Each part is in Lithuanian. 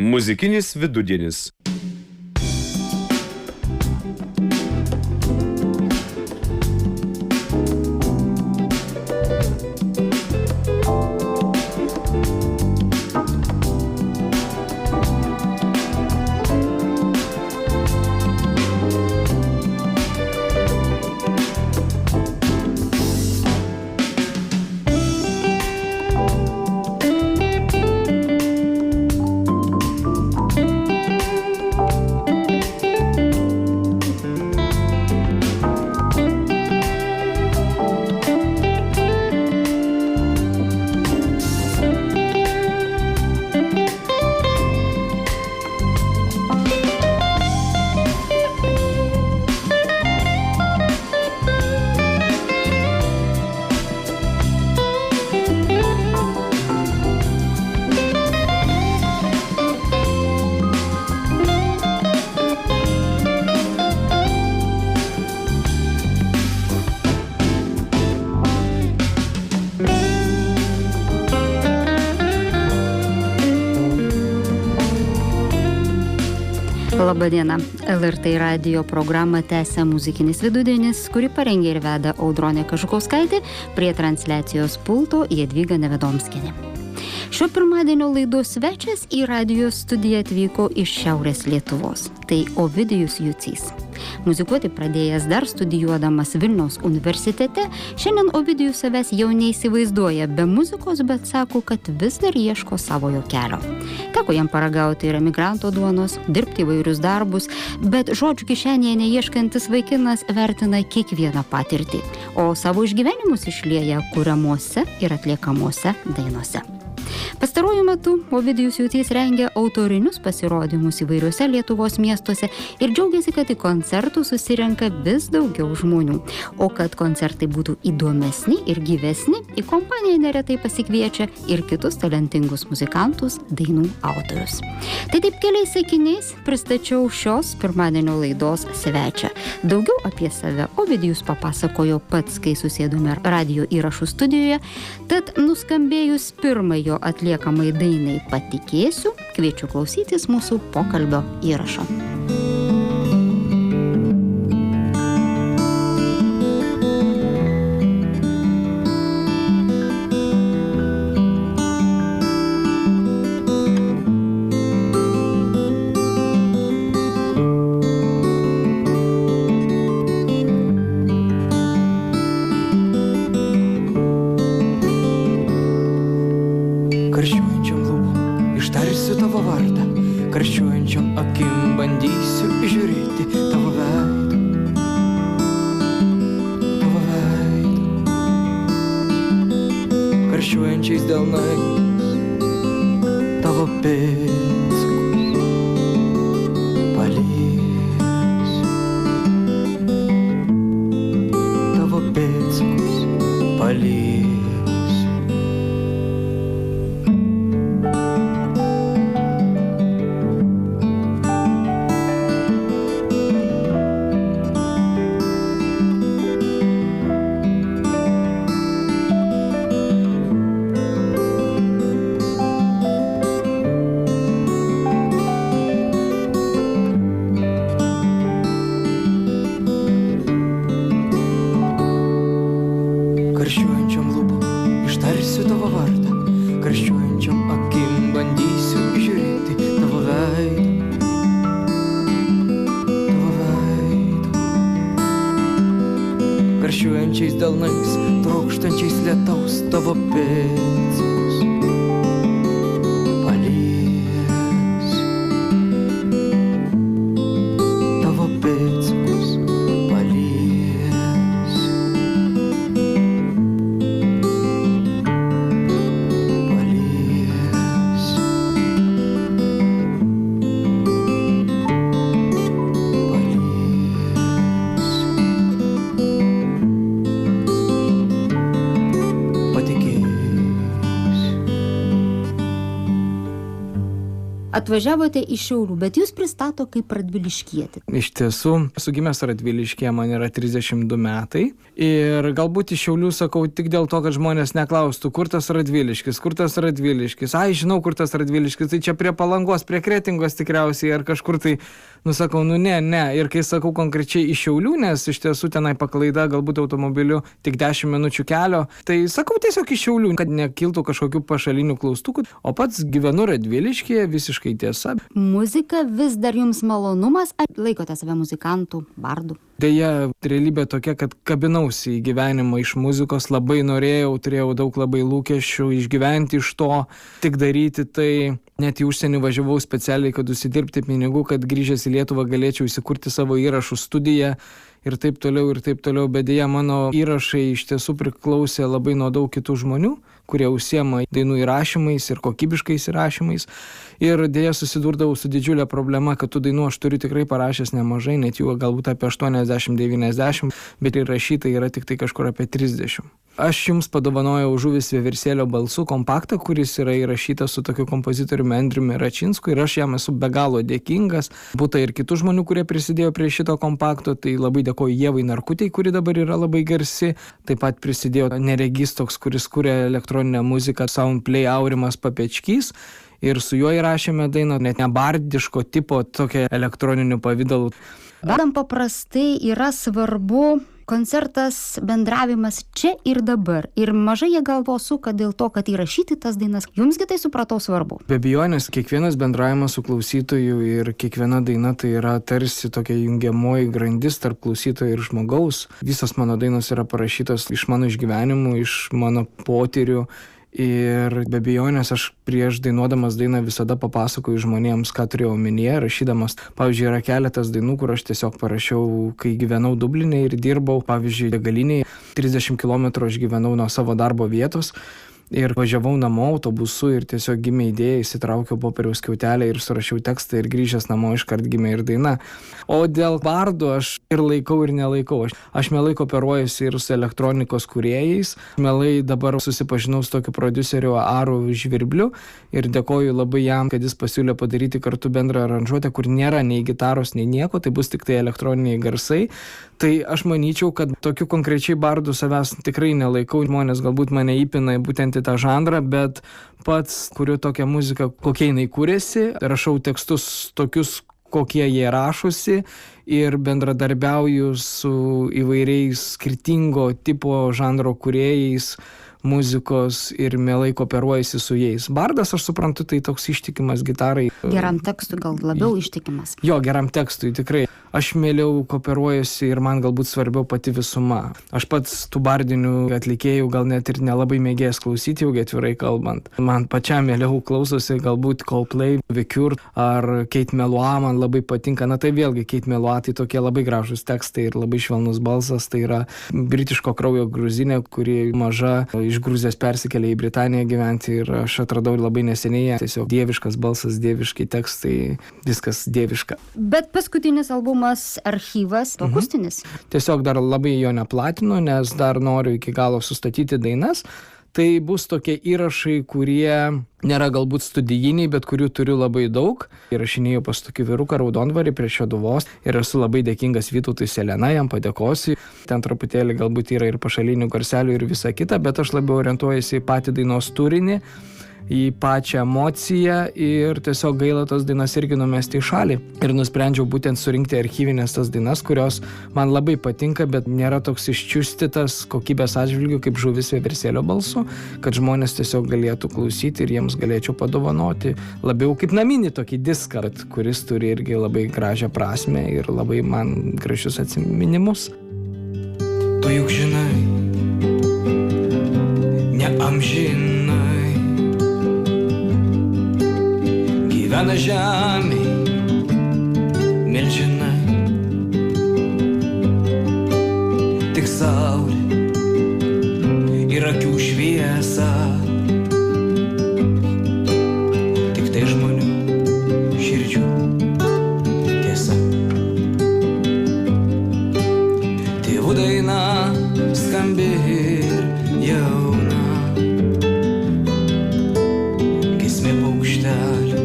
Muzikinis vidudienis. Labadiena. LRT radijo programą tęsia Muzikinis vidudienis, kuri parengė ir veda Audronė Kažukauskaitė, prie transliacijos pulto Jadvyga Nevedomskienė. Šio pirmadienio laidos svečias į radijo studiją atvyko iš Šiaurės Lietuvos. Tai Ovidijus Jucys. Muzikuoti pradėjęs dar studijuodamas Vilniaus universitete, šiandien Ovidijus savęs jau neįsivaizduoja be muzikos, bet sako, kad vis dar ieško savojo kelio. Teko jam paragauti ir emigranto duonos, dirbti įvairius darbus, bet žodžių kišenėje neieškantis vaikinas vertina kiekvieną patirtį, o savo išgyvenimus išlieja kuriamuose ir atliekamuose dainose. Pastaruoju metu Ovidijus Jucys rengia autorinius pasirodymus įvairiuose Lietuvos miestuose ir džiaugiasi, kad į koncertų susirenka vis daugiau žmonių. O kad koncertai būtų įdomesni ir gyvesni, į kompaniją neretai pasikviečia ir kitus talentingus muzikantus, dainų autorius. Tai taip keliais sakiniais pristačiau šios pirmadienio laidos svečią. Daugiau apie save Ovidijus papasakojo pats, kai susėdome radijo įrašų studijoje, tad nuskambėjus pirmojo atliekamai dainai Patikėsiu, kviečiu klausytis mūsų pokalbio įrašo. Atvažiavote iš Šiaulių, bet jūs pristato kaip radviliškietį. Iš tiesų, esu gimęs Radviliškyje, man yra 32 metai. Ir galbūt iš Šiaulių sakau tik dėl to, kad žmonės neklaustų, kur tas Radviliškis. Ai, žinau, kur tas Radviliškis, tai čia prie Palangos, prie Kretingos tikriausiai, ar kažkur tai, sakau, ne. Ir kai sakau konkrečiai iš Šiaulių, nes iš tiesų tenai paklaida galbūt automobiliu tik 10 minučių kelio, tai sakau tiesiog iš Šiaulių, kad nekiltų kažkokių pašalinių klaustukų, o pats gyvenu Radviliškyje, visiškai tiesa. Muzika vis dar jums malonumas, ar laikote save muzikantų, bardų? Deja, realybė tokia, kad kabinausi į gyvenimą iš muzikos, labai norėjau, turėjau daug labai lūkesčių išgyventi iš to, tik daryti tai, net į užsienį važiavau specialiai, kad užsidirbti pinigų, kad grįžęs į Lietuvą galėčiau įsikurti savo įrašų studiją ir taip toliau, bet deja mano įrašai iš tiesų priklausė labai nuo daug kitų žmonių, kurie užsiema dainų įrašymais ir kokybiškais įrašymais. Ir deja susidurdavau su didžiulė problema, kad tų dainų aš turiu tikrai parašęs nemažai, net jų galbūt apie 80-90, bet įrašyta yra tik tai kažkur apie 30. Aš jums padovanojau Žuvis vieversėlio balsu kompaktą, kuris yra įrašytas su tokiu kompozitoriumi Andriumi Račinsku ir aš jam esu be galo dėkingas. Būta ir kitų žmonių, kurie prisidėjo prie šito kompakto, tai labai dėkoju Ievai Narkutei, kuri dabar yra labai garsi. Taip pat prisidėjo neregys toks, kuris kuria elektroninę muziką, Soundplay Aurimas Papečkys. Ir su juo įrašėme dainą, net ne bardiško tipo, tokia elektroniniu pavidalu. Bardam paprastai yra svarbu koncertas, bendravimas čia ir dabar. Ir mažai jie galvos suka dėl to, kad įrašyti tas dainas. Jumsgi tai supratau svarbu. Be abejonės, kiekvienas bendravimas su klausytoju ir kiekviena daina tai yra tarsi tokia jungiamoji grandis tarp klausytojo ir žmogaus. Visos mano dainos yra parašytos iš mano išgyvenimų, iš mano potyrių. Ir be abejonės aš prieš dainuodamas dainą visada papasakoju žmonėms, ką turėjau omenyje, rašydamas. Pavyzdžiui, yra keletas dainų, kur aš tiesiog parašiau, kai gyvenau Dubline ir dirbau, pavyzdžiui, degalinėje. 30 km aš gyvenau nuo savo darbo vietos. Ir važiavau namo autobusu ir tiesiog gimė idėja, įsitraukiau popieriaus skiautelę ir surašiau tekstą ir grįžęs namo iškart gimė ir daina. O dėl bardų aš ir laikau ir nelaikau. Aš mielai kooperuojuosi ir su elektronikos kūrėjais. Mielai dabar susipažinau su tokiu prodiuseriu Aru Žvirbliu ir dėkoju labai jam, kad jis pasiūlė padaryti kartu bendrą aranžuotę, kur nėra nei gitaros, nei nieko, tai bus tik tai elektroniniai garsai. Tai aš manyčiau, kad tokiu konkrečiai bardų savęs tikrai nelaikau. Žmonės galbūt mane įpina būtent į tą žanrą, bet pats kuriu tokią muziką, kokie jinai kūrėsi, rašau tekstus tokius, kokie jie rašosi ir bendradarbiauju su įvairiais skirtingo tipo žanro kūrėjais muzikos ir mielai kooperuojasi su jais. Bardas, aš suprantu, tai toks ištikimas gitarai. Geram tekstui gal labiau ištikimas. Jo, geram tekstui, tikrai. Aš mieliau kooperuojuosi ir man galbūt svarbiau pati visuma. Aš pats tų bardinių atlikėjų gal net ir nelabai mėgėjęs klausyti, jau atvirai kalbant. Man pačiam mieliau klausosi galbūt Coldplay, The Cure ar Kate Melua, man labai patinka. Na tai vėlgi, Kate Melua, tai tokie labai gražūs tekstai ir labai švelnus balsas. Tai yra britiško kraujo gruzinė, kuri maža iš Gruzijos persikėlė į Britaniją gyventi ir aš atradau labai neseniai. Tiesiog dieviškas balsas, dieviški tekstai, viskas dieviška. Bet paskutinis albumas Archyvas, akustinis. Tiesiog dar labai jo neplatinu, nes dar noriu iki galo sustatyti dainas. Tai bus tokie įrašai, kurie nėra galbūt studijiniai, bet kurių turiu labai daug. Įrašinėjau pas tokį vyruką Raudondvarį prie Šeduvos ir esu labai dėkingas Vytautui Selena, jam padėkosiu. Ten truputėlį galbūt yra ir pašalinių garselių ir visa kita, bet aš labiau orientuojuosi į patį dainos turinį, į pačią emociją ir tiesiog gaila tos dainas irgi numesti į šalį. Ir nusprendžiau būtent surinkti archyvinės tas dainas, kurios man labai patinka, bet nėra toks iščiustytas kokybės atžvilgių kaip Žuvis vieversėlio balsu, kad žmonės tiesiog galėtų klausyti ir jiems galėčiau padovanoti labiau kaip naminį tokį diską, kuris turi irgi labai gražią prasmę ir labai man gražius atsiminimus. Tu juk žinai, ne amžinai gyvena žemėj milžinai, tik saulė ir akių šviesa, tik tai žmonių širdžių tiesa. Tėvų daina skambi ir jauna, giesmė paukštelių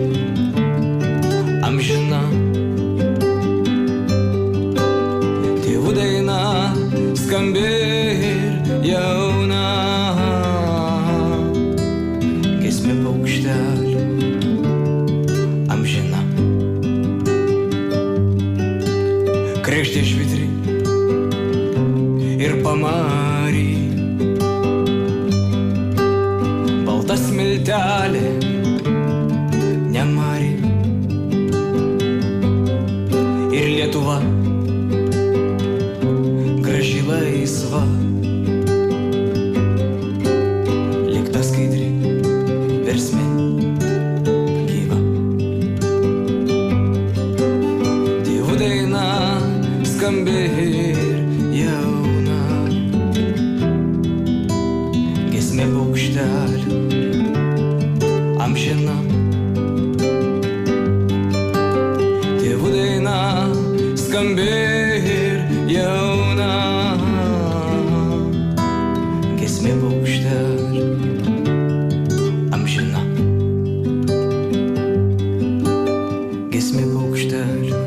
kregždė švitri ir pamari, balta smiltelė nemari ir Lietuva graži laisva, lyg ta skaidri versmė gyva. Tėvų daina skambi ir jauna, giesmė paukštelių amžina. Tėvų daina skambi ir jauna, giesmė paukštelių amžina. Giesmė paukštelių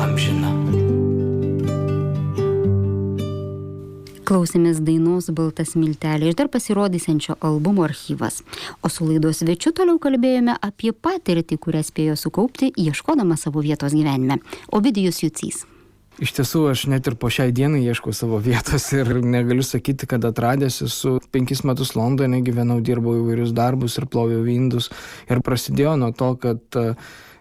amžina. Klausėmės dainos Balta smiltelė iš dar pasirodysiančio albumo archyvas. O su laidos svečiu toliau kalbėjome apie patirtį, kurią spėjo sukaupti, ieškodama savo vietos gyvenime. Ovidijus Jucys. Iš tiesų, aš net ir po šiai dienai ieškau savo vietos ir negaliu sakyti, kad atradęs esu 5 metus Londone, gyvenau, dirbau įvairius darbus ir ploviau indus. Ir prasidėjo nuo to, kad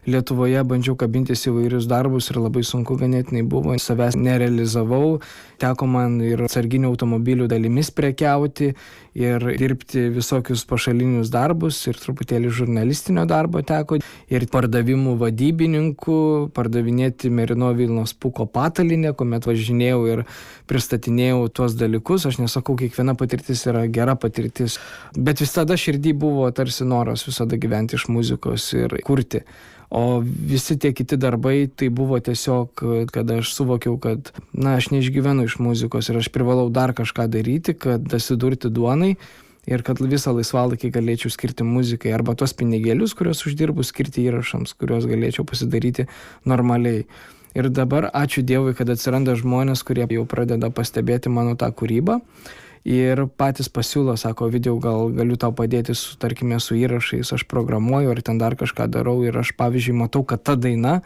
Lietuvoje bandžiau kabintis įvairius darbus ir labai sunku ganėtinai buvo, savęs nerealizavau, teko man ir atsarginių automobilių dalimis prekiauti ir dirbti visokius pašalinius darbus ir truputėlį žurnalistinio darbo teko ir pardavimų vadybininkų, pardavinėti Merino Vilnos Puko patalinę, kuomet važinėjau ir pristatinėjau tuos dalykus. Aš nesakau, kiekviena patirtis yra gera patirtis, bet visada širdį buvo tarsi noras visada gyventi iš muzikos ir kurti. O visi tie kiti darbai tai buvo tiesiog, kada aš suvokiau, kad aš neišgyvenu iš muzikos ir aš privalau dar kažką daryti, kad dasidurti duonai ir kad visą laisvalaikį galėčiau skirti muzikai arba tos pinigėlius, kuriuos uždirbu, skirti įrašams, kuriuos galėčiau pasidaryti normaliai. Ir dabar ačiū Dievui, kad atsiranda žmonės, kurie jau pradeda pastebėti mano tą kūrybą. Ir patys pasiūlo, sako, Ovidijau, gal galiu tau padėti su, tarkime, su įrašais, aš programuoju ar ten dar kažką darau ir aš, pavyzdžiui, matau, kad ta daina,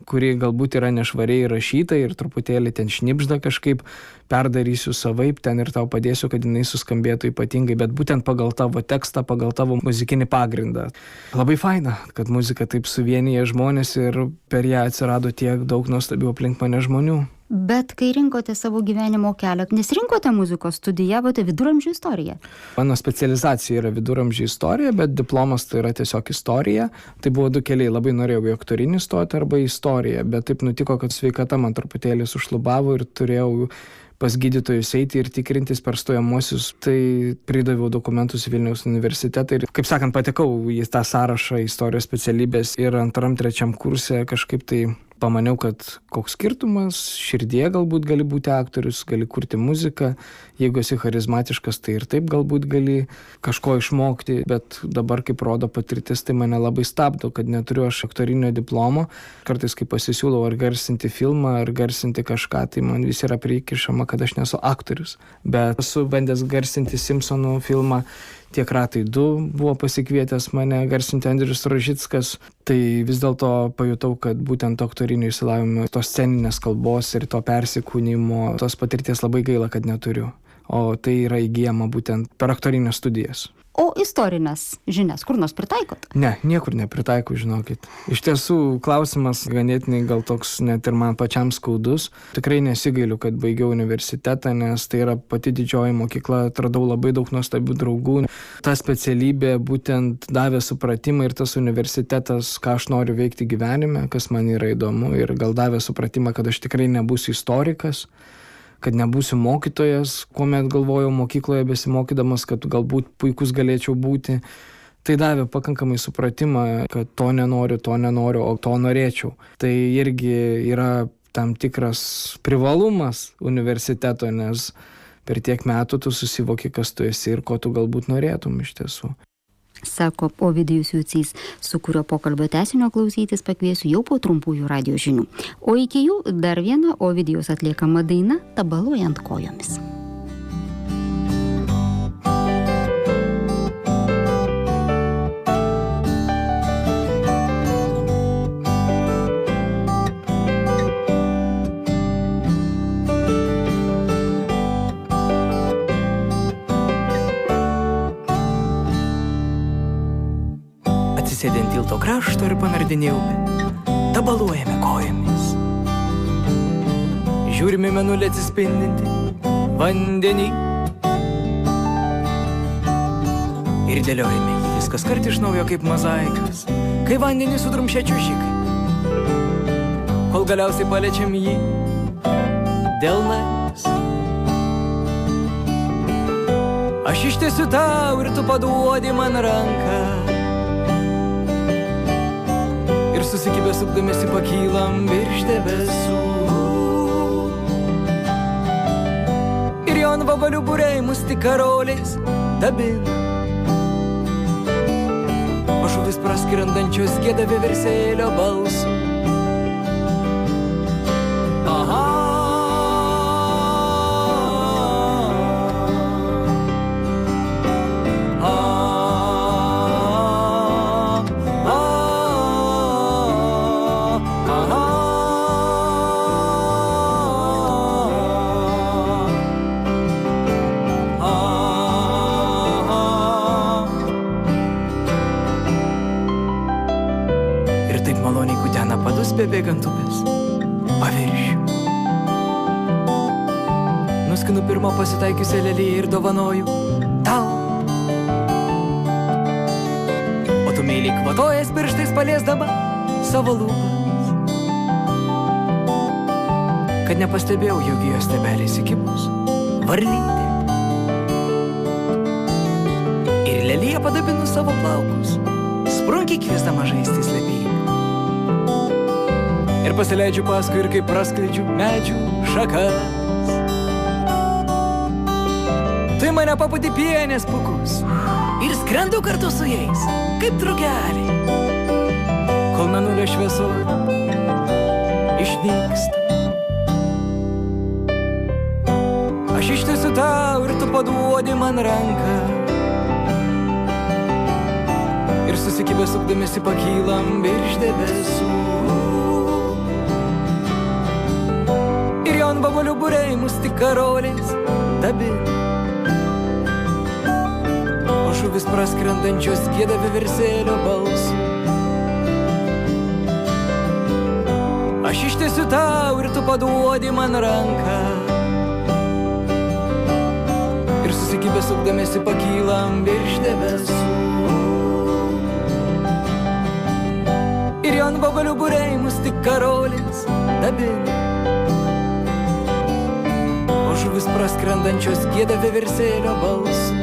kuri galbūt yra nešvariai rašyta ir truputėlį ten šnipžda kažkaip, perdarysiu savaip ten ir tau padėsiu, kad jinai suskambėtų ypatingai, bet būtent pagal tavo tekstą, pagal tavo muzikinį pagrindą. Labai faina, kad muzika taip suvienyje žmonės ir per ją atsirado tiek daug nuostabių aplink mane žmonių. Bet kai rinkote savo gyvenimo kelią, nesirinkote muzikos, studijavote viduramžių istoriją? Mano specializacija yra viduramžių istorija, bet diplomas tai yra tiesiog istorija. Tai buvo 2 keliai, labai norėjau į aktorinį stoti arba į istoriją, bet taip nutiko, kad sveikata man truputėlį sušlubavo ir turėjau pas gydytojus eiti ir tikrintis per stojamuosius, tai pridaviau dokumentus į Vilniaus universitetą ir, kaip sakant, patekau į tą sąrašą istorijos specialybės ir 2-3 kurse kažkaip tai pamaniau, kad koks skirtumas, širdie galbūt gali būti aktorius, gali kurti muziką, jeigu esi charizmatiškas, tai ir taip galbūt gali kažko išmokti, bet dabar, kaip rodo patirtis, tai mane labai stabdo, kad neturiu aš aktorinio diplomo. Kartais, kai pasisiūlau ar garsinti filmą, ar garsinti kažką, tai man vis yra prikišama, kad aš nesu aktorius. Bet esu bandęs garsinti Simpsonų filmą, Tiek ratai 2 buvo pasikvietęs mane garsinti Andrius Rožickas, tai vis dėlto pajutau, kad būtent aktorinio išsilavinimo, tos sceninės kalbos ir to persikūnimo, tos patirties labai gaila, kad neturiu. O tai yra įgyjama būtent per aktorinės studijas. O istorinės žinias kur nors pritaikot? Ne, niekur nepritaikau, žinokit. Iš tiesų, klausimas ganėtinai gal toks net ir man pačiam skaudus. Tikrai nesigailiu, kad baigiau universitetą, nes tai yra pati didžioji mokykla, atradau labai daug nuostabių draugų. Ta specialybė būtent davė supratimą ir tas universitetas, ką aš noriu veikti gyvenime, kas man yra įdomu ir gal davė supratimą, kad aš tikrai nebūsiu istorikas, kad nebūsiu mokytojas, kuomet galvojau mokykloje besimokydamas, kad galbūt puikus galėčiau būti. Tai davė pakankamai supratimą, kad to nenoriu, o to norėčiau. Tai irgi yra tam tikras privalumas universiteto, nes per tiek metų tu susivoki, kas tu esi ir ko tu galbūt norėtum iš tiesų. Sako Ovidijus Jucys, su kurio pokalbio tęsinio klausytis pakviesiu jau po trumpųjų radijo žinių. O iki jų dar viena Ovidijaus atliekama daina Tabaluojant kojomis. tilto krašto ir panardinė upė. Tabaluojame kojomis. Žiūrime mėnulį atsispindinti vandenį. Ir dėliojame jį viskas kart iš naujo kaip mozaikas, kai vandenį sudrumšia čiužikai. Kol galiausiai paliečiam jį delnais. Aš ištiesiu tau ir tu paduodi man ranką. Ir susikibę sukdamėsi pakylam virš debesų. Ir jo ant vabalių būriai mus tik karoliais dabina. O žuvis praskrendančios gieda vieversėlio balsu. Aha. Bėgant upės paviršių. Nuskinu pirmą pasitaikiusią leliją ir dovanoju tau. O tu meiliai kvatojas pirštais paliesdama savo lūpas. Kad nepastebėjau, jog jos stebelės įkibus varlytė. Ir lelija padabinu savo plaukus, sprunkiai kviesdama žaisti slėpėjimą. Ir pasileidžiu paskui ir kaip praskleidžiu medžių šakas. Tai mane papūti pienės pūkus ir skrendu kartu su jais, kaip drugeliai. Kol mėnulio šviesoje išnyksta. Aš ištiesiu tau ir tu paduodi man ranką. Ir susikibę sukdamėsi pakylam virš debesų. Ant vabalių būriai mus tik karoliais dabina. O žuvis praskrendančios gieda vieversėlio balsu. Aš ištiesiu tau ir tu paduodi man ranką. Ir susikibę sukdamėsi pakylam virš debesų. Ir ant vabalių būriai mus tik karoliais dabina. Žuvis praskrendančios gieda vieversėlio balsu.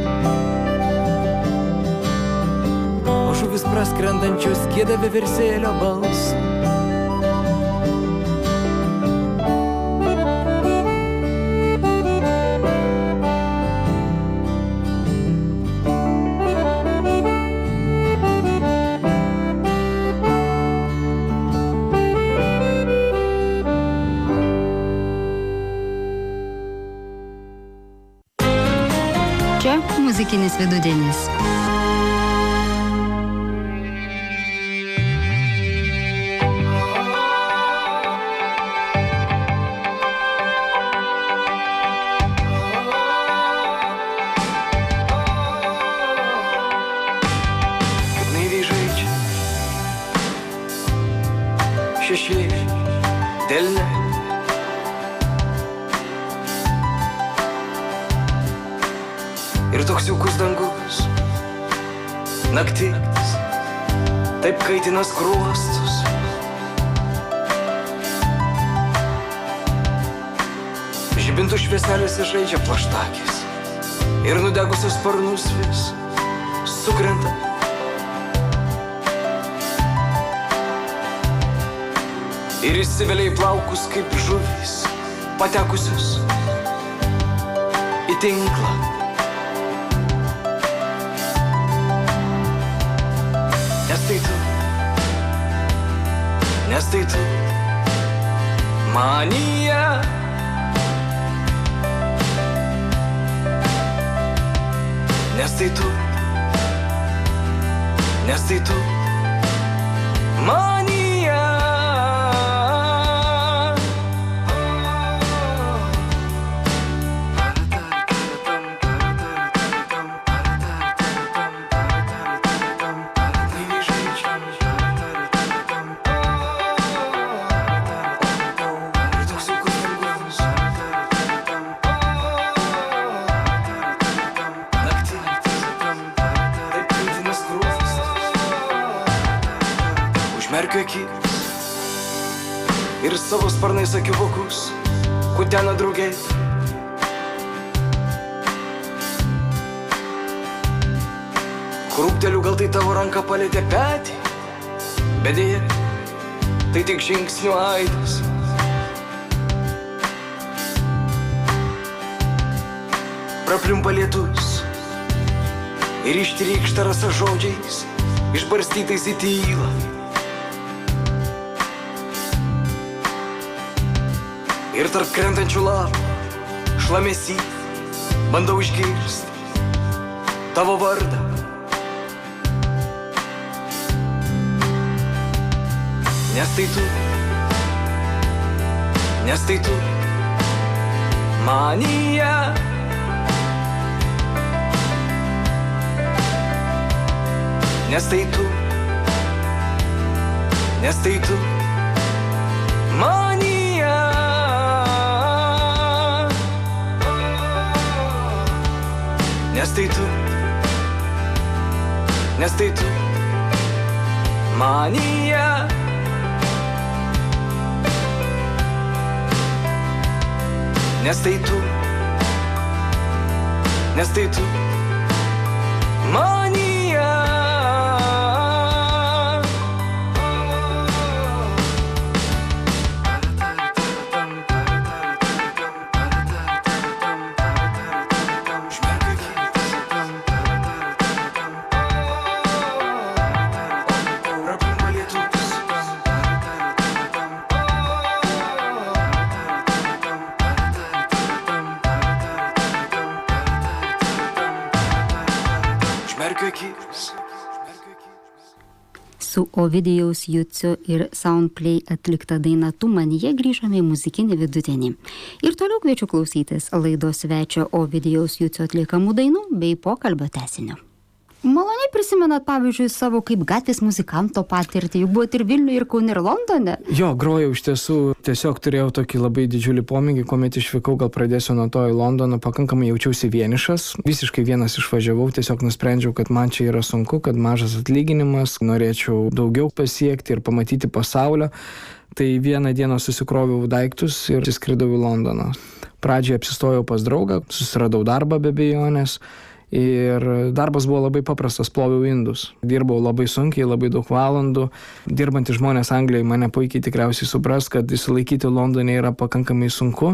O žuvis praskrendančios gieda vieversėlio balsu. Čia muzikinis vidudienis. Kaip naiviai žaidžia šešėliai delne. Ir toks jaukus dangus, naktis, taip kaitina skruostus. Žibintų švieselėse žaidžia plaštakis ir nudegusios sparnus vis sukrenta. Ir įsivelia į plaukus kaip žuvys, patekusius į tinklą. Nes tai tu, manija. Nes tai tu, manija. Naiviai žaidžia Užmerkiu akis ir savo sparnais akių vokus kutena drugiai. Krūpteliu, gal tai tavo ranka palėtė petį, bet dėja, tai tik žingsnių aidas. Prapliumpa lietus ir ištrykšta rasa žodžiais, išbarstytais į tylą. Ir tarp krentančių lapų šlamesy bandau išgirsti tavo vardą. Nes tai tu, manyje. Nes tai tu, manyje. Nes tai tu, manyje. Nes tai tu, manyje. Su Ovidijaus Jucio ir Soundplay atlikta daina Tu manyje grįžome į muzikinį vidudienį. Ir toliau kviečiu klausytis laidos svečio Ovidijaus Jucio atliekamų dainų bei pokalbio tęsinio. Maloniai prisimenat, pavyzdžiui, savo kaip gatvės muzikanto patirtį, juk buvot ir Vilniuje, ir Kaune, ir Londone. Jo, grojau iš tiesų, tiesiog turėjau tokį labai didžiulį pomėgį, kuomet išvykau, gal pradėsiu nuo to į Londoną, pakankamai jaučiausi vienišas, visiškai vienas išvažiavau, tiesiog nusprendžiau, kad man čia yra sunku, kad mažas atlyginimas, norėčiau daugiau pasiekti ir pamatyti pasaulio. Tai vieną dieną susikroviau daiktus ir skridau į Londoną. Pradžioje apsistojau pas draugą, susiradau darbą be abejonės. Ir darbas buvo labai paprastas, ploviau indus. Dirbau labai sunkiai, labai daug valandų. Dirbantys žmonės Anglijoje mane puikiai tikriausiai supras, kad išsilaikyti Londone yra pakankamai sunku,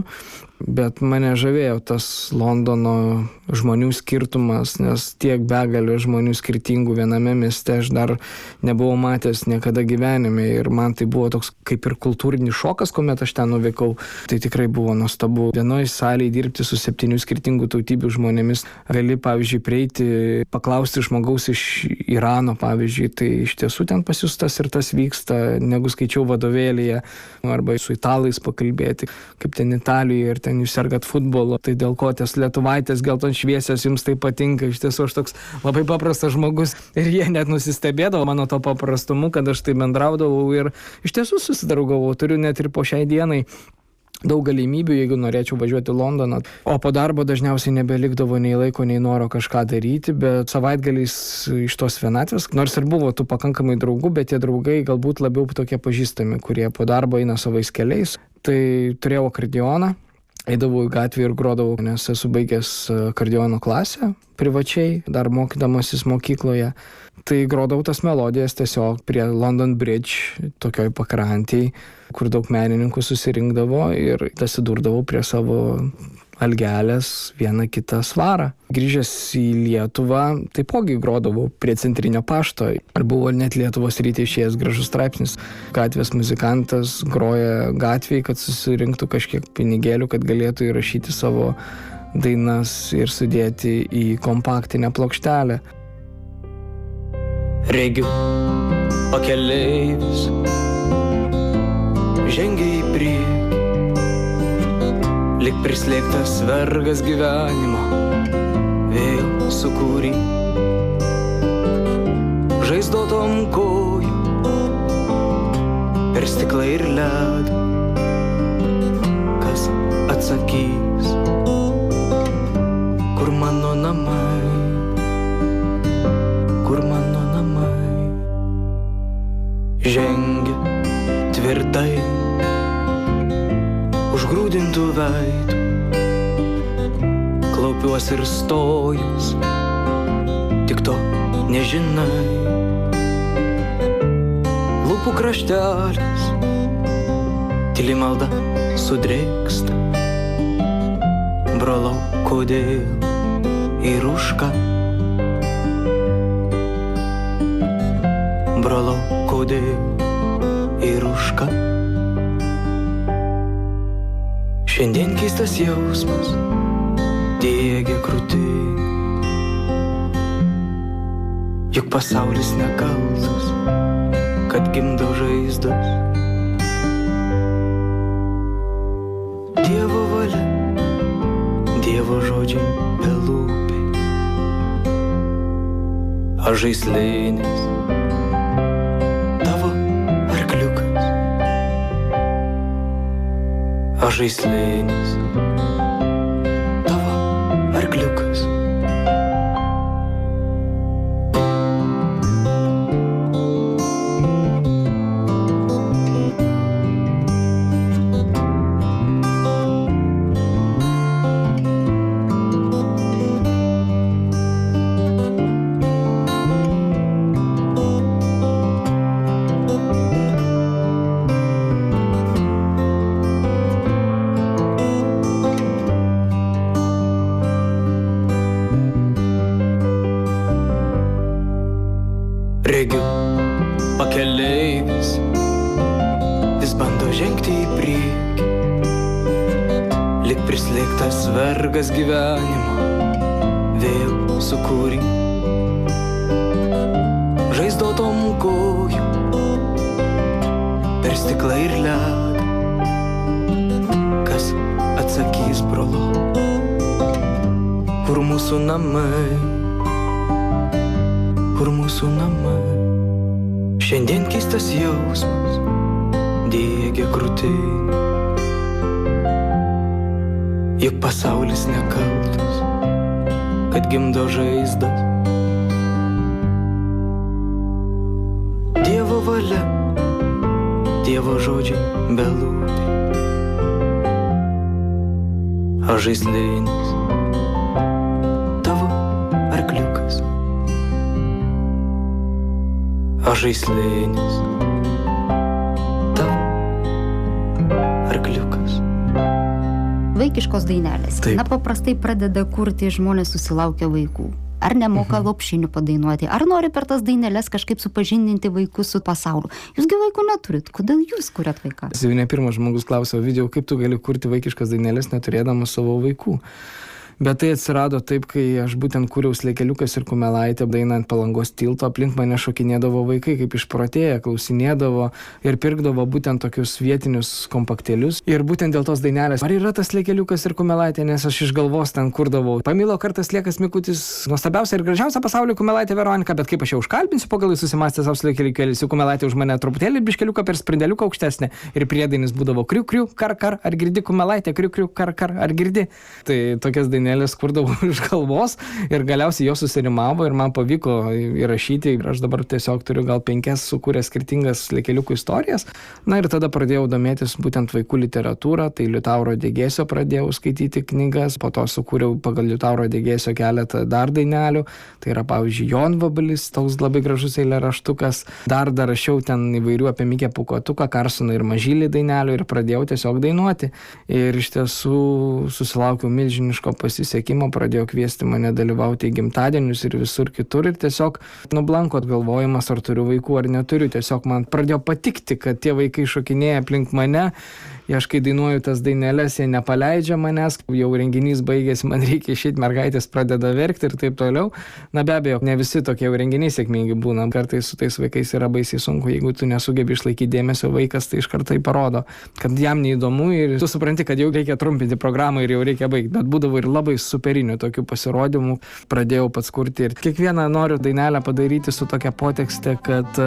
bet mane žavėjo tas Londono žmonių skirtumas, nes tiek begalė žmonių skirtingų viename mieste aš dar nebuvau matęs niekada gyvenime ir man tai buvo toks kaip ir kultūrinis šokas, kuomet aš ten nuvykau. Tai tikrai buvo nuostabu. Vienoje salėje dirbti su 7 skirtingų tautybių žmonėmis. Gali, pavyzdžiui, prieiti, paklausti žmogaus iš Irano, pavyzdžiui, tai iš tiesų ten pas jūs tas ir tas vyksta, negu skaičiau vadovėlyje, arba su italais pakalbėti, kaip ten Italijoje ir ten jūs sergat futbolo, tai dėl ko ties lietuvaitės geltonšviesios jums tai patinka. Iš tiesų aš toks labai paprastas žmogus ir jie net nusistebėdavo mano to paprastumu, kad aš tai bendraudavau ir iš tiesų susidraugavau. Turiu net ir po šiai dienai daug galimybių, jeigu norėčiau važiuoti į Londoną. O po darbo dažniausiai nebelikdavo nei laiko, nei noro kažką daryti, bet savaitgaliais iš tos vienatvės, nors ir buvo tų pakankamai draugų, bet tie draugai galbūt labiau tokie pažįstami, kurie po darbo eina savais keliais. Tai turėjau akordeoną, eidavau į gatvę ir grodavau, nes esu baigęs akordeono klasę privačiai, dar mokydamasis mokykloje. Tai grodavau tas melodijas tiesiog prie London Bridge, tokioj pakrantėj, kur daug menininkų susirinkdavo ir dasidurdavau prie savo algelės vieną kitą svarą. Grįžęs į Lietuvą, taipogi grodavau prie Centrinio pašto. Ir buvo net Lietuvos ryte išėjęs gražus straipsnis. Gatvės muzikantas groja gatvėj, kad susirinktų kažkiek pinigėlių, kad galėtų įrašyti savo dainas ir sudėti į kompaktinę plokštelę. Regiu pakeleivis žengia į priekį, lyg prislėgtas vergas gyvenimo, vėl sukūrė žaizdotom kojom per stiklą ir ledą. Kas atsakys, kur mano namai, kur mano namai? žengia tvirtai užgrūdintų veidų. Klaupiuos ir stojus, tik to nežinai. Lūpų kraštelis, tyli malda sudrėksta. Brolau, kodėl ir už ką? Brolau, kodėl ir už ką? Šiandien keistas jausmas diegia krūtinę, juk pasaulis nekaltas, kad gimdo žaizdas. Dievo valia, Dievo žodžiai belūpiai, aš žaislinis tavo arkliukas, aš žaislinis tavo arkliukas. Regiu pakeleivis, vis bando žengti į priekį, lyg prislėgtas vergas gyvenimo, vėl sukūrė žaizdotom kojų per stiklą ir ledą. Kas atsakys, brolo, kur mūsų namai? Kur mūsų namai? Šiandien keistas jausmas diegia krūtinę, juk pasaulis nekaltas, kad gimdo žaizdas. Dievo valia, Dievo žodžiai belūpiai, aš žaislinis tavo arkliukas, aš žaislinis tavo arkliukas. Vaikiškos dainelės. Taip. Na, paprastai pradeda kurti žmonės susilaukę vaikų. Ar nemoka lopšinių padainuoti, ar nori per tas dainelės kažkaip supažindinti vaikus su pasauliu. Jūsgi vaikų neturit, kodėl jūs kuriat vaiką? Jau ne pirmas žmogus klausia video, kaip tu gali kurti vaikiškas dainelės neturėdamas savo vaikų. Bet tai atsirado taip, kai aš būtent kūriau Sliekeliukas ir Kumelaitė dainą ant Palangos tilto, aplink mane šokinėdavo vaikai, kaip išprotėję, klausinėdavo ir pirkdavo būtent tokius vietinius kompaktėlius. Ir būtent dėl tos dainelės, ar yra tas Sliekeliukas ir Kumelaitė, nes aš iš galvos ten kurdavau. Pamilo kartas Sliekas Mikutis, nuostabiausia ir gražiausia pasaulyje Kumelaitė Veronika, bet kaip aš jau užkalbinsiu, pagal susimąstęs savo Sliekeliukas, Kumelaitė už mane truputėlį biškeliuką per sprindeliuką aukštesnė ir priedainis būdavo kriu, kriu, kar, kar, ar girdi Kumelaitė, kriu, kriu, kar, kar, ar girdi. Tai tokias dainelės kurdavau iš galvos ir galiausiai jos susirimavo ir man pavyko įrašyti ir aš dabar tiesiog turiu gal 5 sukūręs skirtingas Sliekeliukų istorijas. Na ir tada pradėjau domėtis būtent vaikų literatūrą, tai Liutauro Degėsio pradėjau skaityti knygas, po to sukūriau pagal Liutauro Degėsio keletą dar dainelių, tai yra pavyzdžiui Jonvabalis, toks labai gražus eilėraštukas, dar rašiau ten įvairių apie Mikę Pūkuotuką, Karsoną ir Mažylį dainelių ir pradėjau tiesiog dainuoti. Ir iš tiesų susilaukiau milžiniško pasisekimo, pradėjo kviesti mane dalyvauti į gimtadienius ir visur kitur ir tiesiog nublanko galvojimas, ar turiu vaikų ar neturiu. Tiesiog man pradėjo patikti, kad tie vaikai šokinėja aplink mane. Aš kai dainuoju tas dainelės, jie nepaleidžia manęs, jau renginys baigėsi, man reikia išeiti, mergaitės pradeda verkti ir taip toliau. Na be abejo, ne visi tokie jau renginiai sėkmingi būna. Kartais su tais vaikais yra baisiai sunku, jeigu tu nesugebi išlaikyti dėmesio, vaikas tai iš karto parodo, kad jam neįdomu ir tu supranti, kad jau reikia trumpinti programą ir jau reikia baigti. Bet būdavo ir labai superinių tokių pasirodymų pradėjau pats kurti ir kiekvieną noriu dainelę padaryti su tokia potekste, kad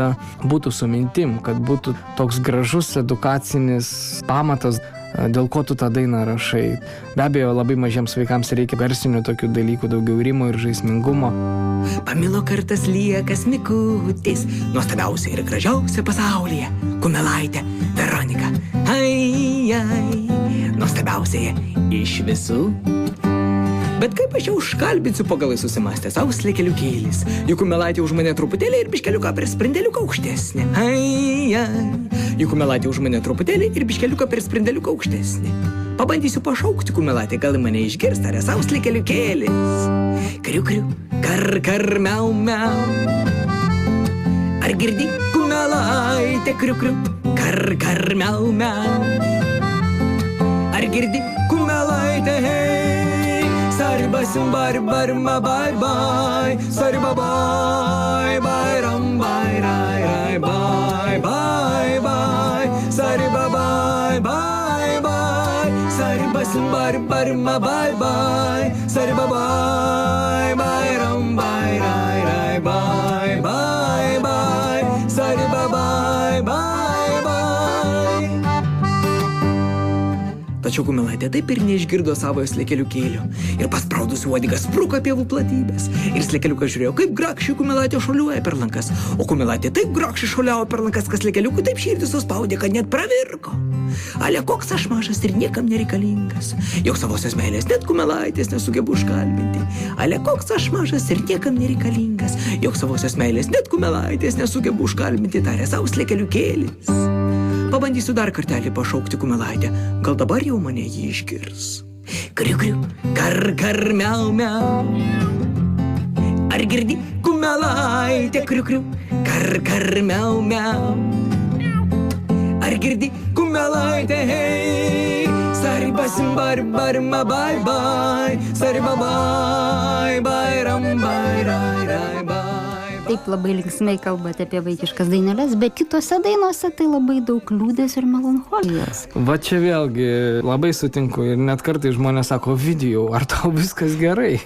būtų su mintim, kad būtų toks gražus edukacinis pamatas, dėl ko tu tą dainą rašai. Be abejo, labai mažiems vaikams reikia garsinių tokių dalykų, daugiau rimo ir žaismingumo. Pamilo kartas liekas Mikutis, nuostabiausia ir gražiausia pasaulyje, kumelaitė Veronika. Ai, nuostabiausia iš visų. Bet kaip aš jau užkalbinsiu pagalai susimastęs, auslėkelių kėlis, juk kumelaitė už mane truputėlį ir biškeliuką per sprindeliuką aukštesnė. Ai, juk kumelaitė už mane truputėlį ir biškeliuką per sprindeliuką aukštesnė. Pabandysiu pašaukti kumelaitė, gal mane išgirs, tarės auslėkelių kėlis. Kriu, kriu, kar, miau, miau. Ar girdi kumelaitė, kriu, kriu, kar, miau, miau. Ar girdi kumelaitė, hei. Sariba simbar barma bye bye, sariba bye bye ram bye rai bye bye bye, sariba bye bye bye, sariba simbar barma bye bye, sariba bye bye ram bye rai bye bye bye, sariba bye bye bye. Tačiau kumelaitė taip ir neišgirdo savojo slėkelių kėlio ir paspraudusi uodegą spruko pievų platybės. Ir slėkeliukas žiūrėjo, kaip grakščiai kumelaitė šuoliuoja per lankas, o kumelaitė taip grakščiai šuoliavo per lankas, kad slėkeliukui taip širdį suspaudė, kad net pravirko. Ale koks aš mažas ir niekam nereikalingas, jog savosios meilės net kumelaitės nesugebu užkalbinti. Ale koks aš mažas ir niekam nereikalingas, jog savosios meilės net kumelaitės nesugebu užkalbinti, tarė savo slėkelių kėlis. Pabandysiu dar kartelį pašaukti kumelaitę, gal dabar jau mane jį išgirs. Kriu, kriu, kar, miau, miau. Ar girdi kumelaitė, kriu, kriu, kar, miau, miau. Ar girdi kumelaitė, hei. Sariba simbar barma bye bye, sariba bye bye ram bye rai bye. Taip labai linksmai kalbate apie vaikiškas daineles, bet kitose dainose tai labai daug liūdės ir melancholijos. Va čia vėlgi labai sutinku ir net kartais žmonės sako, Ovidijau, ar tau viskas gerai?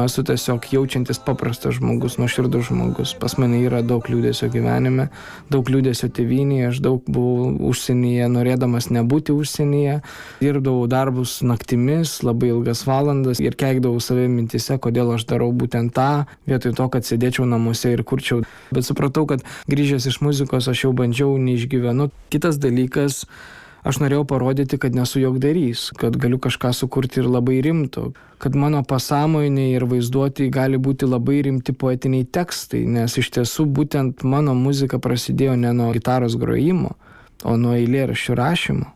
Esu tiesiog jaučiantis paprastas žmogus, nuoširdus žmogus. Pas mane yra daug liūdėsio gyvenime, daug liūdėsio tėvynėje, aš daug buvau užsienyje, norėdamas nebūti užsienyje, dirbdavau darbus naktimis, labai ilgas valandas ir keikdavau save mintise, kodėl aš darau būtent tą, vietoj to, kad sėdėčiau namuose ir kurčiau. Bet supratau, kad grįžęs iš muzikos aš jau bandžiau, neišgyvenu. Kitas dalykas, aš norėjau parodyti, kad nesu jogdarys, kad galiu kažką sukurti ir labai rimto, kad mano pasąmonėje ir vaizduotėje gali būti labai rimti poetiniai tekstai, nes iš tiesų būtent mano muzika prasidėjo ne nuo gitaros grojimo, o nuo eilėraščių rašymo.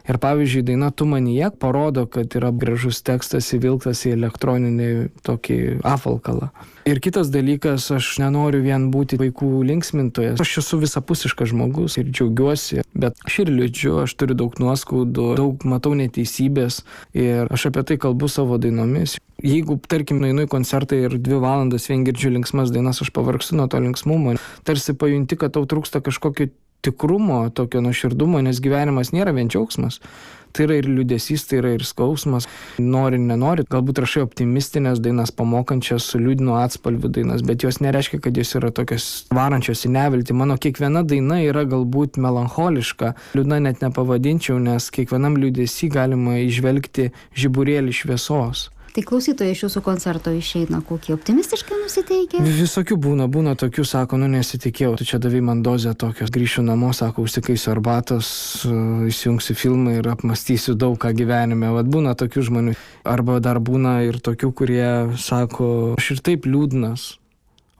Ir pavyzdžiui, daina Tu manyje parodo, kad yra gražus tekstas įvilktas į elektroninį tokį apvalkalą. Ir kitas dalykas, aš nenoriu vien būti vaikų linksmintojas. Aš esu visapusiškas žmogus ir džiaugiuosi, bet aš ir liūdžiu, aš turiu daug nuoskaudų, daug matau neteisybės ir aš apie tai kalbu savo dainomis. Jeigu, tarkim, nueinu į koncertą ir 2 valandas vien girdžiu linksmas dainas, aš pavargstu nuo to linksmumo. Tarsi pajunti, kad tau trūksta kažkokio tikrumo, tokio nuoširdumo, nes gyvenimas nėra vien džiaugsmas. Tai yra ir liūdesys, tai yra ir skausmas. Nori, nenori, galbūt rašai optimistinės dainas, pamokančias su liūdnu atspalviu dainas, bet jos nereiškia, kad jos yra tokios varančios į neviltį. Mano kiekviena daina yra galbūt melancholiška, liūdna net nepavadinčiau, nes kiekvienam liūdesy galima įžvelgti žiburėlį šviesos. Tai klausytojai iš jūsų koncerto išeina kokie optimistiškai nusiteikę? Visokių būna tokių, sako, nesitikėjau, tu čia davai man dozę tokios, grįšiu namo, sako, užsikaisiu arbatos, įsijungsiu filmą ir apmastysiu daug ką gyvenime. Vat būna tokių žmonių. Arba dar būna ir tokių, kurie sako, aš ir taip liūdnas,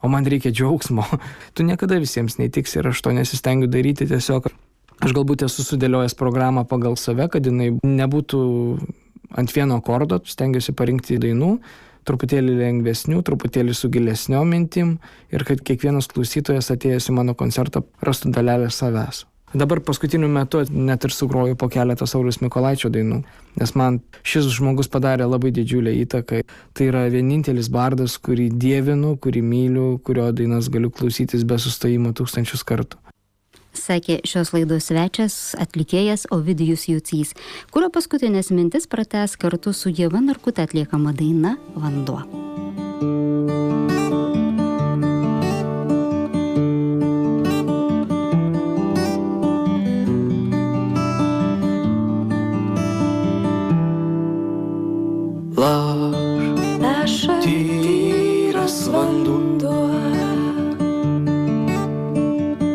o man reikia džiaugsmo. Tu niekada visiems neįtiksi ir aš to nesistengiu daryti, tiesiog aš galbūt esu sudėliojęs programą pagal save, kad jinai nebūtų ant vieno akordo, stengiuosi parinkti dainų, truputėlį lengvesnių, truputėlį su gilesniom mintim ir kad kiekvienas klausytojas atėjęs į mano koncertą rastų dalelę savęs. Dabar paskutiniu metu net ir sugroju po keletą Sauliaus Mykolaičio dainų, nes man šis žmogus padarė labai didžiulę įtaką. Tai yra vienintelis bardas, kurį dievinu, kurį myliu, kurio dainas galiu klausytis be sustojimo 1000 kartų. sakė šios laidos svečias, atlikėjas Ovidijus Jucys, kurio paskutinės mintis pratęs kartu su Ieva Narkute atliekama daina Vanduo. Laša tyras vanduo,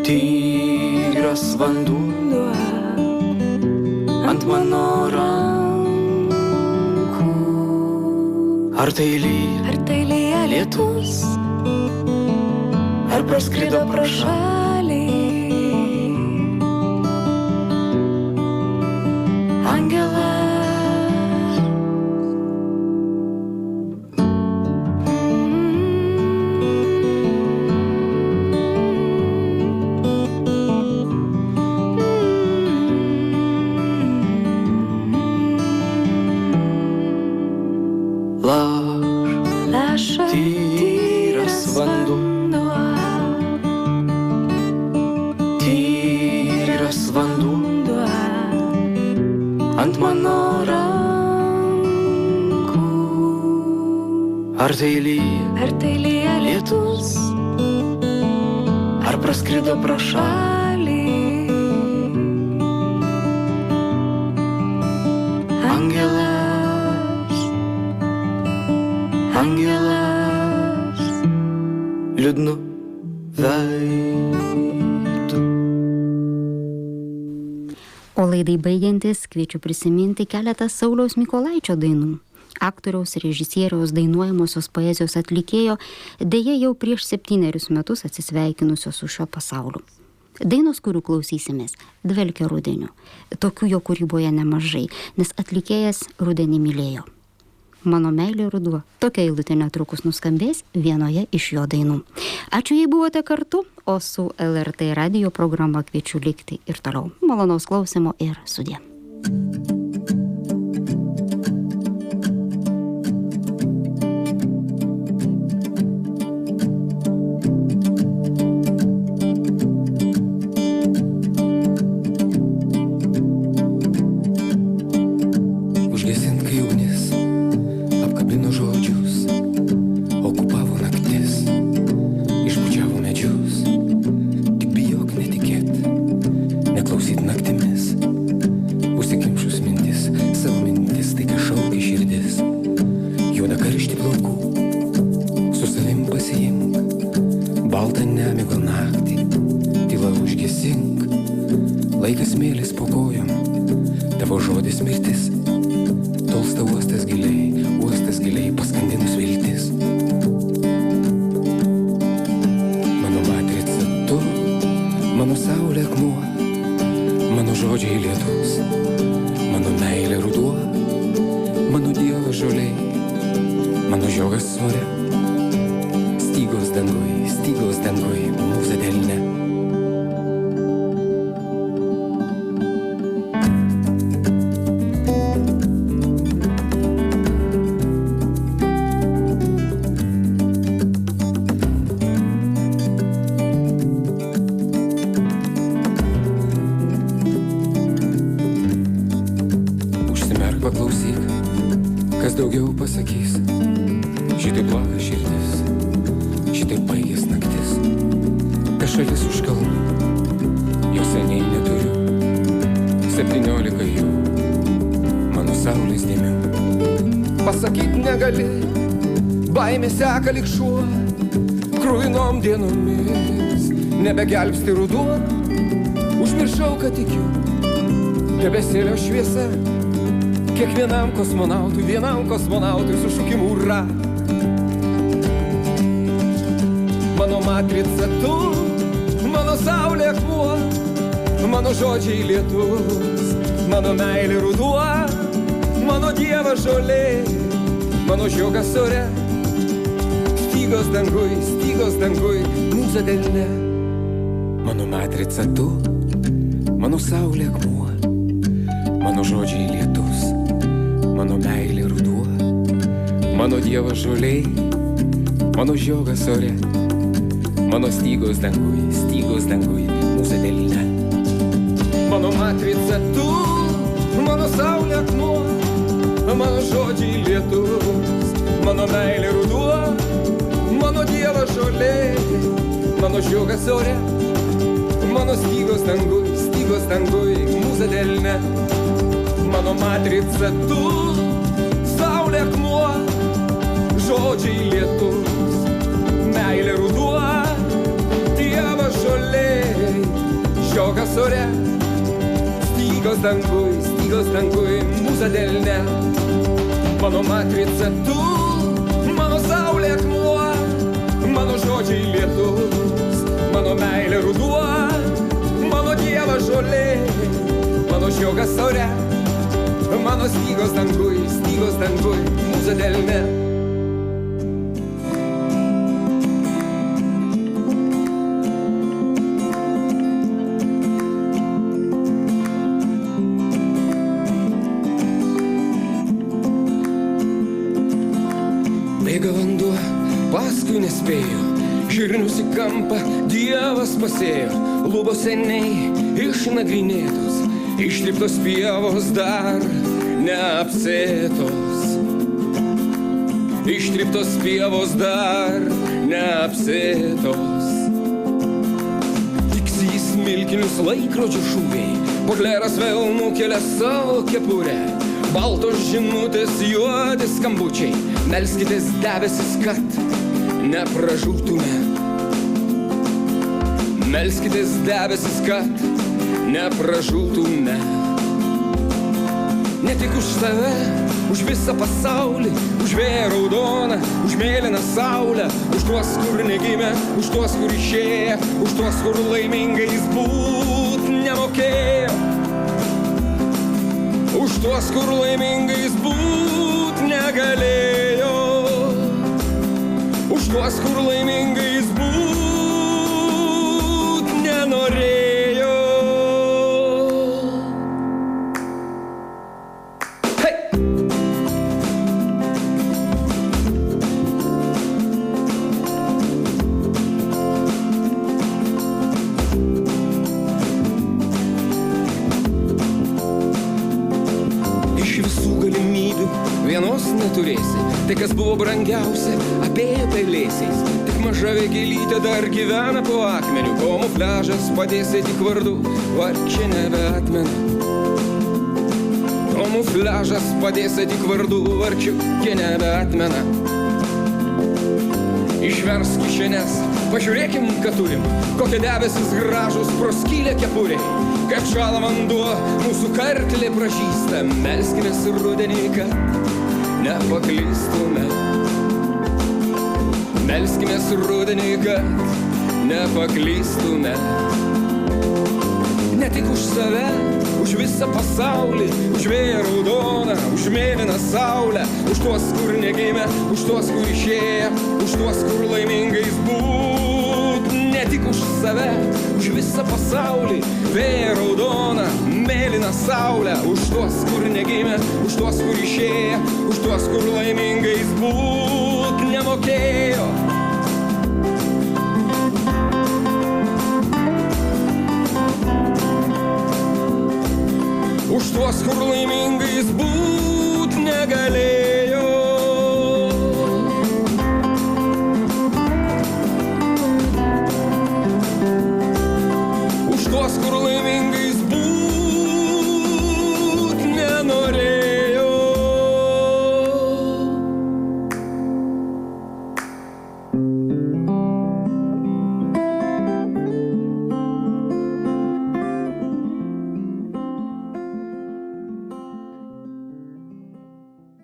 tyras vanduo ant mano rankų. Ar tai lyja lietus, ar praskrido pro šalį angelas. Laša tyras vanduo, tyras vanduo ant mano rankų. Ar tai lyja lietus, ar praskrido pro šalį angelas liūdnu veidu. O laidai baigiantis kviečiu prisiminti keletą Sauliaus Mykolaičio dainų. Aktoriaus, režisieriaus, dainuojamosios poezijos atlikėjo, deja jau prieš 7 metus atsisveikinusios su šiuo pasauliu. Dainos, kurių klausysimės, dvelkia rudeniu. Tokių jo kūryboje nemažai, nes atlikėjas rudenį mylėjo. Mano meilė ruduo. Tokia eilutė netrukus nuskambės vienoje iš jo dainų. Ačiū, jei buvote kartu, o su LRT radijo programa kviečiu likti ir toliau. Malonaus klausimo ir sudie. Laikas mėlis po kojom, tavo žodis mirtis. Tolsta uostas giliai, paskandinus viltis. Mano matrica tu, mano saulė akmuo, mano žodžiai lietus, mano meilė ruduo, mano dievas žoliai, mano žiogas ore, stygos dangui, mūza delne. Paklausyk, kas daugiau pasakys. Šitai plaka širdis, šitai baigės naktis. Ta šalis už kalnų, jau seniai neturiu. 17 jų, mano saulės dėmių. Pasakyt negali, baimė seka lyg šuo. Kruvinom dienomis nebegelbsti ruduo. Užmiršau, kad tikiu debesėlio šviesa. Kiekvienam kosmonautui su šūkimu ura. Mano matrica tu, mano saulė akmuo, mano žodžiai lietus, mano meilė ruduo, mano dievas žolė, mano žiogas ore, stygos dangui, mūza delne. Mano matrica tu, mano saulė akmuo, mano žodžiai lietus, mano meilė ruduo, mano dievas žoliai, mano žiogas ore, mano stygos dangui, mūza delne. Mano matrica tu, mano saulė akmuo, mano žodžiai lietus, mano meilė ruduo, mano dievas žolė, mano žiogas ore, mano stygos dangui, mūza delne. Mano matrica tu, saulė akmuo, žodžiai lietus, meilė ruduo, dievas žolė, žiogas ore, stygos dangui, mūza delne. Mano matrica tu, mano saulė akmuo, mano žodžiai lietus, mano meilė ruduo, mano dievas žolė, mano žiogas ore, mano stygos dangui, mūza delne. Bėga vanduo, paskui nespėjo, žirnius į kampą Dievas pasėjo, lubos seniai išnagrinėtos, ištryptos pievos dar neapsėtos. Ištryptos pievos dar neapsėtos. Tiksys milkinius laikrodžių šūviai, Bodleras vėl nukelia savo kepurę. Baltos žinutės, juodi skambučiai, melskitės debesis, kad nepražūtume. Melskitės debesis, kad nepražūtume. Ne tik už save, už visą pasaulį, už vėją raudoną, už mėlyną saulę, už tuos, kur negimė, už tuos, kur išėjo, už tuos, kur laimingais būt nemokėjo. Už tuos, kur laimingais būt negalėjo. Už tuos, kur laimingais būt nenorėjo. Vienos neturėsi, tai kas buvo brangiausia, apėjo pelėsiais. Tik maža vėgelytė dar gyvena po akmeniu, kamufliažas padėsi tik vardu, vargšė nebeatmena. Kamufliažas padėsi tik vardu, vargšė nebeatmena. Išversk kišenes, pažiūrėkim, ką turim, kokie debesis gražus proskylė kepuriai. Kaip šala vanduo, mūsų karklė pražįsta, melskimės rudenį, kad nepaklystume. Melskimės rudenį, kad nepaklystume. Ne tik už save, už visą pasaulį, už vėją raudoną, už mėlyną saulę, už tuos, kur negimė, už tuos, kur išėjo, už tuos, kur laimingais būt. Ne tik už save, už visą pasaulį, vėją raudoną, mėlyną saulę, už tuos, kur negimė, už tuos, kur išėjo, už tuos, kur laimingais būt nemokėjo. Už tuos, kur laimingais būt negalėjo.